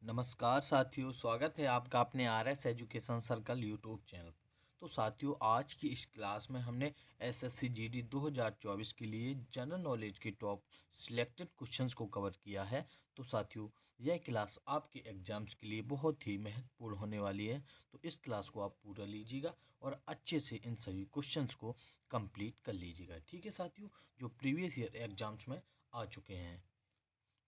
नमस्कार साथियों, स्वागत है आपका अपने RS education circle YouTube channel. तो साथियों, आज की इस क्लास में हमने SSC GD 2024 के लिए जनरल नॉलेज के टॉप सिलेक्टेड क्वेश्चंस को कवर किया है। तो साथियों, यह क्लास आपके एग्जाम्स के लिए बहुत ही महत्वपूर्ण होने वाली है। तो इस क्लास को आप पूरा लीजिएगा और अच्छे से इन सभी क्वेश्चंस को कंप्लीट कर लीजिएगा। ठीक है साथियों, जो प्रीवियस ईयर एग्जाम्स में आ चुके हैं।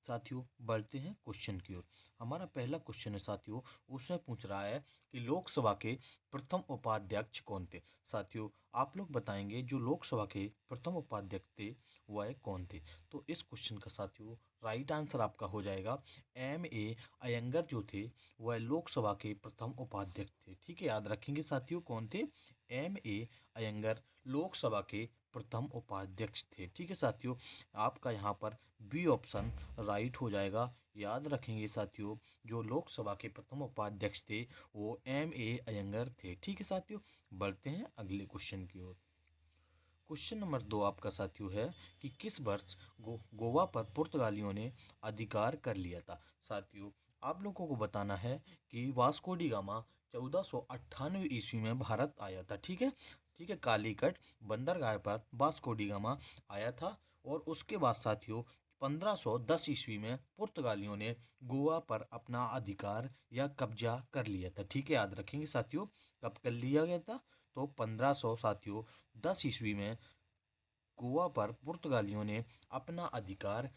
साथियों, बढ़ते हैं क्वेश्चन की ओर। हमारा पहला क्वेश्चन है साथियों, उसमें पूछ रहा है कि लोकसभा के प्रथम उपाध्यक्ष कौन थे। साथियों, आप लोग बताएंगे जो लोकसभा के प्रथम उपाध्यक्ष थे वह कौन थे। तो इस क्वेश्चन का साथियों राइट आंसर आपका हो जाएगा M.A. अयंगर जो थे वह लोकसभा के प्रथम उपाध्यक्ष थे। ठीक है, याद रखेंगे साथियों कौन थे। M.A. अयंगर लोकसभा के प्रथम उपाध्यक्ष थे। ठीक है साथियों, आपका यहाँ पर बी ऑप्शन राइट हो जाएगा। याद रखेंगे साथियों, जो लोकसभा के प्रथम उपाध्यक्ष थे वो M.A. अयंगर थे। ठीक है साथियों, बढ़ते हैं अगले क्वेश्चन की ओर। क्वेश्चन नंबर 2 आपका साथियों है कि किस वर्ष गोवा पर पुर्तगालियों ने अधिकार कर लिया था। साथियों, आप लोगों को बताना है कि वास्को डी गामा 1498 ईस्वी में भारत आया था। ठीक है, कालीकट बंदरगाह पर वास्को डी गामा आया था और उसके बाद साथियों 1510 ईस्वी में पुर्तगालियों ने गोवा पर अपना अधिकार या कब्जा कर लिया था। ठीक है, याद रखेंगे साथियों कब कर लिया गया था। तो 1500 साथियों 10 ईस्वी में गोवा पर पुर्तगालियों ने अपना अधिकार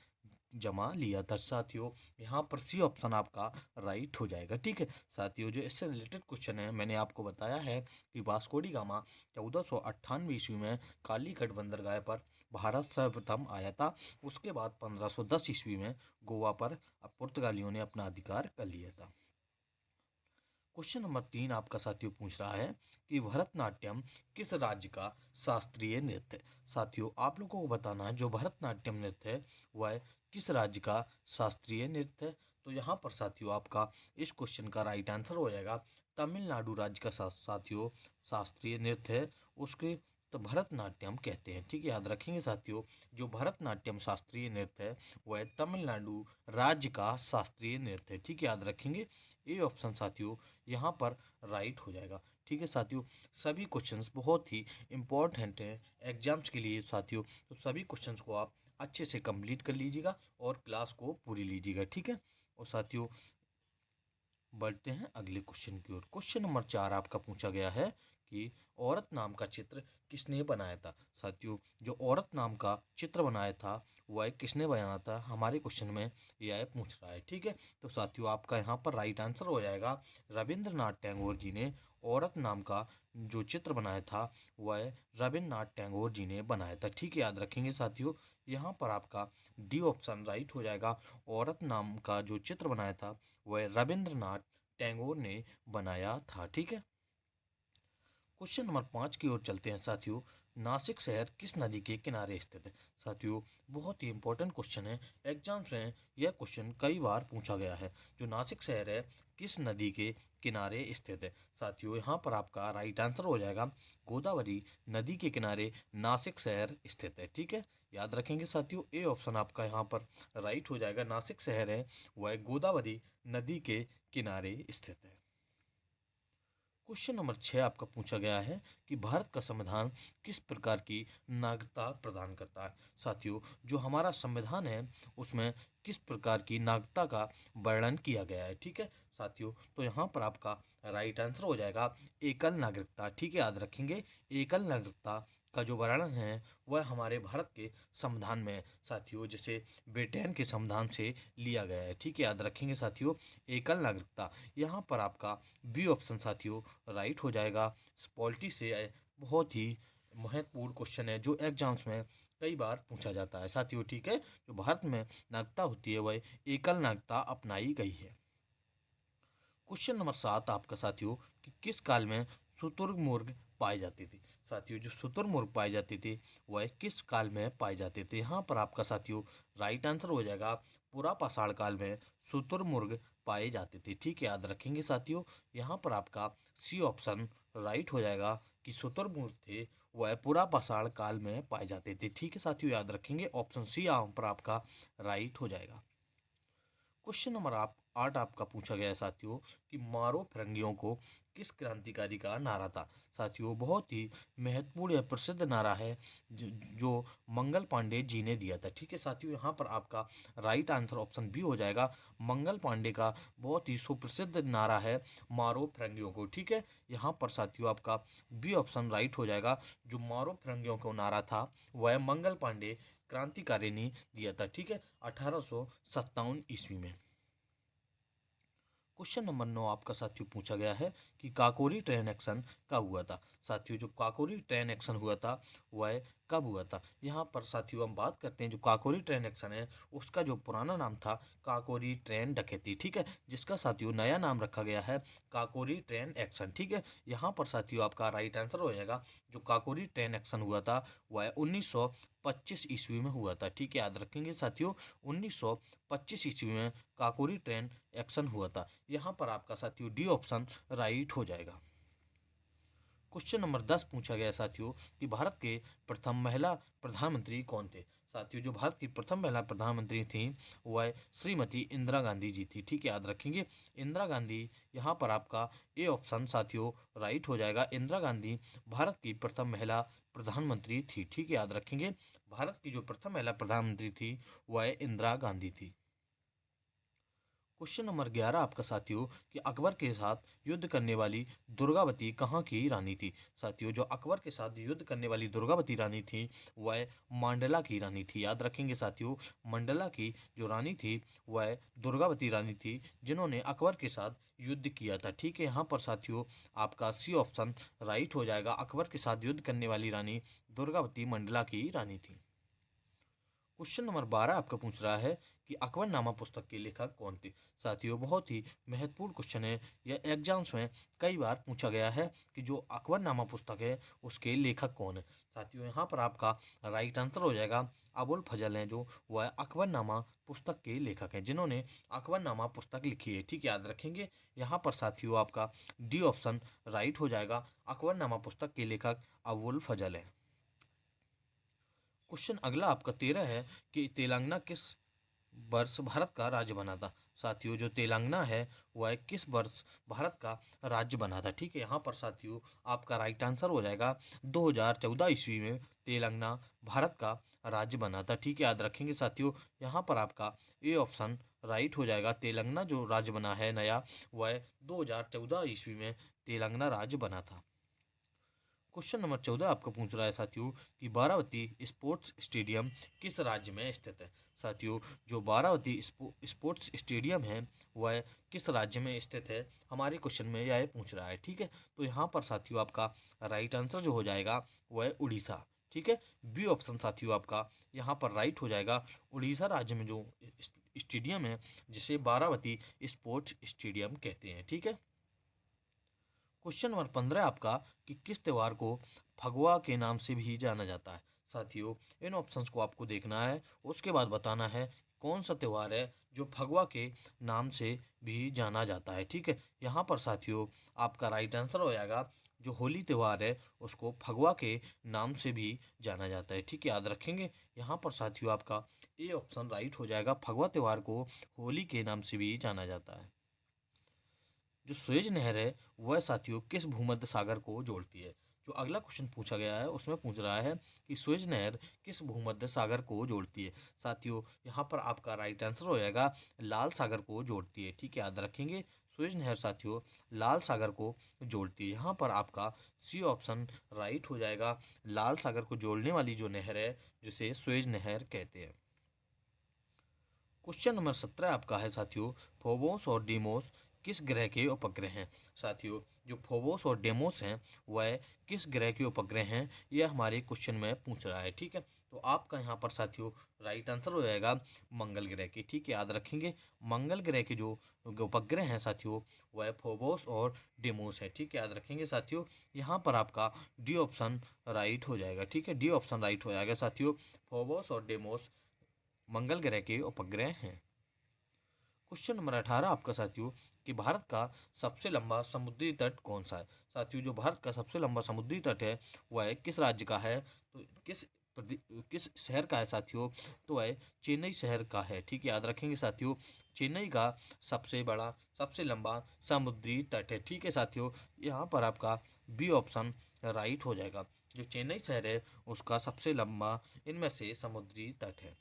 जमा लिया था। साथियों, यहाँ पर सी ऑप्शन आपका राइट हो जाएगा। ठीक है साथियों, जो इससे रिलेटेड क्वेश्चन है मैंने आपको बताया है कि वास्को डी गामा 1498 ईस्वी में कालीकट बंदरगाह पर भारत सर्वप्रथम आया था। उसके बाद 1510 ईस्वी में गोवा पर पुर्तगालियों ने अपना अधिकार कर लिया था। क्वेश्चन नंबर 3 आपका साथियों पूछ रहा है कि भरतनाट्यम किस राज्य का शास्त्रीय नृत्य है। साथियों, आप लोगों को बताना है जो भरतनाट्यम नृत्य है वह किस राज्य का शास्त्रीय नृत्य है। तो यहाँ पर साथियों आपका इस क्वेश्चन का राइट आंसर हो जाएगा तमिलनाडु राज्य का साथियों शास्त्रीय नृत्य है उसके तो भरतनाट्यम कहते हैं। ठीक है, याद रखेंगे साथियों, जो भरतनाट्यम शास्त्रीय नृत्य है वह तमिलनाडु राज्य का शास्त्रीय नृत्य है। ठीक है, याद रखेंगे ए ऑप्शन साथियों यहाँ पर राइट हो जाएगा। ठीक है साथियों, सभी क्वेश्चंस बहुत ही इम्पोर्टेंट हैं एग्जाम्स के लिए साथियों। तो सभी क्वेश्चंस को आप अच्छे से कंप्लीट कर लीजिएगा और क्लास को पूरी लीजिएगा। ठीक है, और साथियों बढ़ते हैं अगले क्वेश्चन की ओर। क्वेश्चन नंबर 4 आपका पूछा गया है कि औरत नाम का चित्र किसने बनाया था। साथियों, जो औरत नाम का चित्र बनाया था वह किसने बनाया था, हमारे क्वेश्चन में यह पूछ रहा है। ठीक है, तो साथियों आपका यहाँ पर राइट आंसर हो जाएगा रविंद्रनाथ टैगोर जी ने औरत नाम का जो चित्र बनाया था वह रविंद्रनाथ टैगोर जी ने बनाया था। ठीक है, याद रखेंगे साथियों, यहाँ पर आपका डी ऑप्शन राइट हो जाएगा। औरत नाम का जो चित्र बनाया था वह रविंद्रनाथ टैगोर ने बनाया था। ठीक है, क्वेश्चन नंबर 5 की ओर चलते हैं साथियों। नासिक शहर किस नदी के किनारे स्थित है। साथियों, बहुत ही इंपॉर्टेंट क्वेश्चन है एग्जाम्स में यह क्वेश्चन कई बार पूछा गया है। जो नासिक शहर है किस नदी के किनारे स्थित है। साथियों, यहाँ पर आपका राइट आंसर हो जाएगा गोदावरी नदी के किनारे नासिक शहर स्थित है। ठीक है, याद रखेंगे साथियों, ए ऑप्शन आपका यहाँ पर राइट हो जाएगा। नासिक शहर है वह गोदावरी नदी के किनारे स्थित है। क्वेश्चन नंबर 6 आपका पूछा गया है कि भारत का संविधान किस प्रकार की नागरिकता प्रदान करता है। साथियों, जो हमारा संविधान है उसमें किस प्रकार की नागरिकता का वर्णन किया गया है। ठीक है साथियों, तो यहाँ पर आपका राइट आंसर हो जाएगा एकल नागरिकता। ठीक है, याद रखेंगे एकल नागरिकता का जो वर्णन है वह हमारे भारत के संविधान में साथियों जैसे ब्रिटेन के संविधान से लिया गया है। ठीक है, याद रखेंगे साथियों एकल नागरिकता। यहाँ पर आपका बी ऑप्शन साथियों राइट हो जाएगा। पॉलिटी से बहुत ही महत्वपूर्ण क्वेश्चन है जो एग्जाम्स में कई बार पूछा जाता है साथियों। ठीक है, जो भारत में नागरिकता होती है वह एकल नागरिकता अपनाई गई है। क्वेश्चन नंबर 7 आपका साथियों कि किस काल में शुतुरमुर्ग पाए जाते थे। साथियों, जो शुतुरमुर्ग पाए जाते थे वह किस काल में पाए जाते थे। यहाँ पर आपका साथियों राइट आंसर हो जाएगा पुरा पाषाण काल में शुतुरमुर्ग पाए जाते थे। ठीक है, याद रखेंगे साथियों, यहाँ पर आपका सी ऑप्शन राइट हो जाएगा कि शुतुरमुर्ग थे वह पुरा पाषाण काल में पाए जाते थे। ठीक है साथियों, याद रखेंगे ऑप्शन सी यहाँ पर आपका राइट हो जाएगा। क्वेश्चन नंबर आप 8 आपका पूछा गया है साथियों कि मारो फिरंगियों को किस क्रांतिकारी का नारा था। साथियों बहुत ही महत्वपूर्ण या प्रसिद्ध नारा है जो मंगल पांडे जी ने दिया था। ठीक है साथियों, यहाँ पर आपका राइट आंसर ऑप्शन बी हो जाएगा। मंगल पांडे का बहुत ही सुप्रसिद्ध नारा है मारो फिरंगियों को। ठीक है, यहाँ पर साथियों आपका बी ऑप्शन राइट हो जाएगा। जो मारो फिरंगियों को नारा था वह मंगल पांडे क्रांतिकारी ने दिया था। ठीक है, 1857 ईस्वी में। क्वेश्चन नंबर 9 आपका साथियों पूछा गया है कि काकोरी ट्रेन एक्शन कब हुआ था। साथियों जो काकोरी ट्रेन एक्शन हुआ था वह कब हुआ था। यहाँ पर साथियों हम बात करते हैं जो काकोरी ट्रेन एक्शन है उसका जो पुराना नाम था काकोरी ट्रेन डकैती। ठीक है, जिसका साथियों नया नाम रखा गया है काकोरी ट्रेन एक्शन। ठीक है, यहाँ पर साथियों आपका राइट आंसर हो जाएगा जो काकोरी ट्रेन एक्शन हुआ था वह 1925 ईस्वी में हुआ था। ठीक है, याद रखेंगे साथियों 1925 ईस्वी में काकोरी ट्रेन एक्शन हुआ था। यहाँ पर आपका साथियों डी ऑप्शन राइट हो जाएगा। क्वेश्चन नंबर 10 पूछा गया साथियों कि भारत के प्रथम महिला प्रधानमंत्री कौन थे। साथियों जो भारत की प्रथम महिला प्रधानमंत्री थी वह श्रीमती इंदिरा गांधी जी थी। ठीक है, याद रखेंगे इंदिरा गांधी। यहाँ पर आपका ए ऑप्शन साथियों राइट हो जाएगा। इंदिरा गांधी भारत की प्रथम महिला प्रधानमंत्री थी। ठीक है, याद रखेंगे भारत की जो प्रथम महिला प्रधानमंत्री थी वह इंदिरा गांधी थी। क्वेश्चन नंबर 11 आपका साथियों कि अकबर के साथ युद्ध करने वाली दुर्गावती कहाँ की रानी थी। साथियों जो अकबर के साथ युद्ध करने वाली दुर्गावती रानी थी वह मंडला की रानी थी। याद रखेंगे साथियों मंडला की जो रानी थी वह दुर्गावती रानी थी जिन्होंने अकबर के साथ युद्ध किया था। ठीक है, यहाँ पर साथियों आपका सी ऑप्शन राइट हो जाएगा। अकबर के साथ युद्ध करने वाली रानी दुर्गावती मंडला की रानी थी। क्वेश्चन नंबर 12 आपका पूछ रहा है कि अकबरनामा पुस्तक के लेखक कौन थे। साथियों बहुत ही महत्वपूर्ण क्वेश्चन है, यह एग्जाम्स में कई बार पूछा गया है कि जो अकबरनामा पुस्तक है उसके लेखक कौन है। साथियों यहाँ पर आपका राइट आंसर हो जाएगा अबुल फजल हैं जो वह अकबरनामा पुस्तक के लेखक हैं जिन्होंने अकबरनामा पुस्तक लिखी है। ठीक याद रखेंगे यहाँ पर साथियों आपका डी ऑप्शन राइट हो जाएगा। अकबरनामा पुस्तक के लेखक अबुल फजल हैं। क्वेश्चन अगला आपका 13 है कि तेलंगाना किस वर्ष भारत का राज्य बना था। साथियों जो तेलंगाना है वह किस वर्ष भारत का राज्य बना था। ठीक है, यहाँ पर साथियों आपका राइट आंसर हो जाएगा 2014 ईस्वी में तेलंगाना भारत का राज्य बना था। ठीक है, याद रखेंगे साथियों यहाँ पर आपका ए ऑप्शन राइट हो जाएगा। तेलंगाना जो राज्य बना है नया वह 2014 ईस्वी में तेलंगाना राज्य बना था। क्वेश्चन नंबर 14 आपका पूछ रहा है साथियों कि बारावती स्पोर्ट्स स्टेडियम किस राज्य में स्थित है। साथियों जो बारावती स्पोर्ट्स स्टेडियम है वह किस राज्य में स्थित है हमारे क्वेश्चन में यह पूछ रहा है। ठीक है, तो यहाँ पर साथियों आपका राइट आंसर जो हो जाएगा वह उड़ीसा। ठीक है, बी ऑप्शन साथियों आपका यहाँ पर राइट हो जाएगा। उड़ीसा राज्य में जो स्टेडियम है जिसे बारावती स्पोर्ट्स स्टेडियम कहते हैं। ठीक है, क्वेश्चन नंबर 15 आपका कि किस त्योहार को फगवा के नाम से भी जाना जाता है। साथियों इन ऑप्शंस को आपको देखना है, उसके बाद बताना है कौन सा त्यौहार है जो फगवा के नाम से भी जाना जाता है। ठीक है, यहाँ पर साथियों आपका राइट आंसर हो जाएगा जो होली त्यौहार है उसको फगवा के नाम से भी जाना जाता है। ठीक है, याद रखेंगे यहाँ पर साथियों आपका ए ऑप्शन राइट हो जाएगा। फगवा त्यौहार को होली के नाम से भी जाना जाता है। जो स्वेज नहर है वह साथियों किस भूमध्य सागर को जोड़ती है। जो अगला क्वेश्चन पूछा गया है उसमें पूछ रहा है कि स्वेज नहर किस भूमध्य सागर को जोड़ती है। साथियों यहाँ पर आपका राइट आंसर हो जाएगा लाल सागर को जोड़ती है। ठीक है, याद रखेंगे स्वेज नहर साथियों लाल सागर को जोड़ती है। यहाँ पर आपका सी ऑप्शन राइट हो जाएगा। लाल सागर को जोड़ने वाली जो नहर है जिसे स्वेज नहर कहते हैं। क्वेश्चन नंबर 17 आपका है साथियों फोबोस और डीमोस किस ग्रह के उपग्रह हैं। साथियों जो फोबोस और डेमोस हैं वह किस ग्रह के उपग्रह हैं यह हमारे क्वेश्चन में पूछ रहा है। ठीक है, तो आपका यहाँ पर साथियों राइट आंसर हो जाएगा मंगल ग्रह की। ठीक है, याद रखेंगे मंगल ग्रह के जो उपग्रह हैं साथियों वह फोबोस और डेमोस है। ठीक है, याद रखेंगे साथियों यहाँ पर आपका डी ऑप्शन राइट हो जाएगा। ठीक है, डी ऑप्शन राइट हो जाएगा साथियों फोबोस और डेमोस मंगल ग्रह के उपग्रह हैं। क्वेश्चन नंबर 18 आपका साथियों कि भारत का सबसे लंबा समुद्री तट कौन सा है। साथियों जो भारत का सबसे लंबा समुद्री तट है वह किस राज्य का है, तो किस किस शहर का है साथियों, तो वह चेन्नई शहर का है। ठीक है, याद रखेंगे साथियों, चेन्नई का सबसे बड़ा सबसे लंबा समुद्री तट है। ठीक है साथियों, यहाँ पर आपका बी ऑप्शन राइट हो जाएगा। जो चेन्नई शहर है उसका सबसे लंबा इनमें से समुद्री तट है।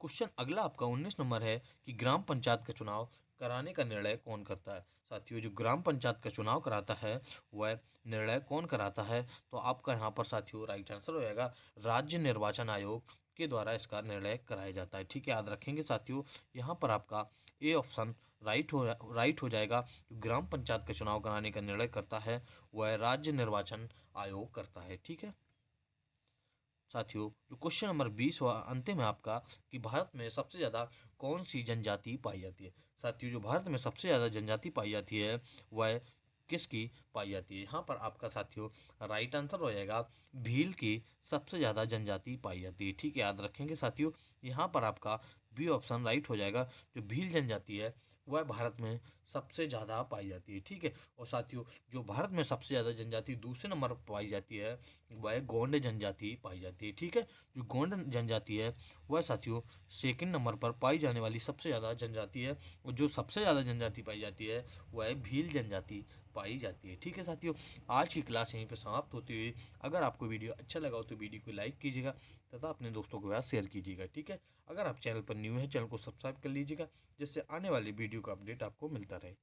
क्वेश्चन अगला आपका 19 नंबर है कि ग्राम पंचायत का चुनाव कराने का निर्णय कौन करता है। साथियों, जो ग्राम पंचायत का चुनाव कराता है वह निर्णय कौन कराता है, तो आपका यहाँ पर साथियों राइट आंसर हो जाएगा राज्य निर्वाचन आयोग के द्वारा इसका निर्णय कराया जाता है। ठीक है, याद रखेंगे साथियों, यहाँ पर आपका ए ऑप्शन राइट हो जाएगा। जो ग्राम पंचायत का चुनाव कराने का निर्णय करता है वह राज्य निर्वाचन आयोग करता है। ठीक है साथियों, जो क्वेश्चन नंबर 20 हुआ अंतिम है आपका कि भारत में सबसे ज़्यादा कौन सी जनजाति पाई जाती है। साथियों, जो भारत में सबसे ज़्यादा जनजाति पाई जाती है वह किसकी पाई जाती है। यहाँ पर आपका साथियों राइट आंसर हो जाएगा भील की सबसे ज़्यादा जनजाति पाई जाती है। ठीक है, याद रखेंगे साथियों, यहाँ पर आपका बी ऑप्शन राइट हो जाएगा। जो भील जनजाति है वह भारत में सबसे ज़्यादा पाई जाती है। ठीक है, और साथियों जो भारत में सबसे ज़्यादा जनजाति दूसरे नंबर पर पाई जाती है वह गोंड जनजाति पाई जाती है। ठीक है, जो गोंड जनजाति है वह साथियों सेकंड नंबर पर पाई जाने वाली सबसे ज़्यादा जनजाति है, और जो सबसे ज़्यादा जनजाति पाई जाती है वह भील जनजाति पाई जाती है। ठीक है साथियों, आज की क्लास यहीं पर समाप्त होती हुई। अगर आपको वीडियो अच्छा लगा हो तो वीडियो को लाइक कीजिएगा तथा अपने दोस्तों के साथ शेयर कीजिएगा। ठीक है, अगर आप चैनल पर न्यू है चैनल को सब्सक्राइब कर लीजिएगा, जिससे आने वाली वीडियो का अपडेट आपको मिलता रहे।